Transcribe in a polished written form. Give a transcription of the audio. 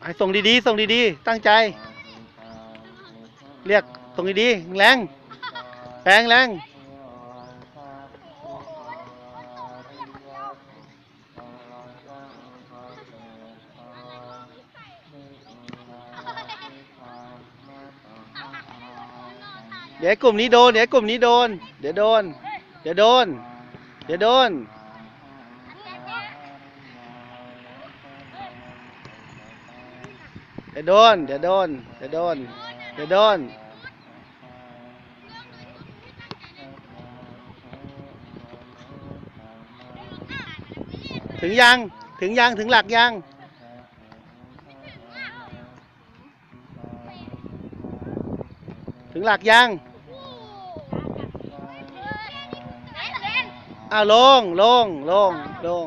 ให้ส่งดีๆส่งดีๆตั้งใจ เรียกส่งดีๆแรงแรงแรงเดี๋ยวกลุ่มนี้โดนเดี๋ยวกลุ่มนี้โดนเดี๋ยวโดนเดี๋ยวโดนเดี๋ยวโดนเดี๋ยวโดนเดี๋ยวโดนเดี๋ยวโดนเดี๋ยวโดนถึงยังถึงยังถึงหลักยังถึงหลักยังอ้าวลงลงลงลง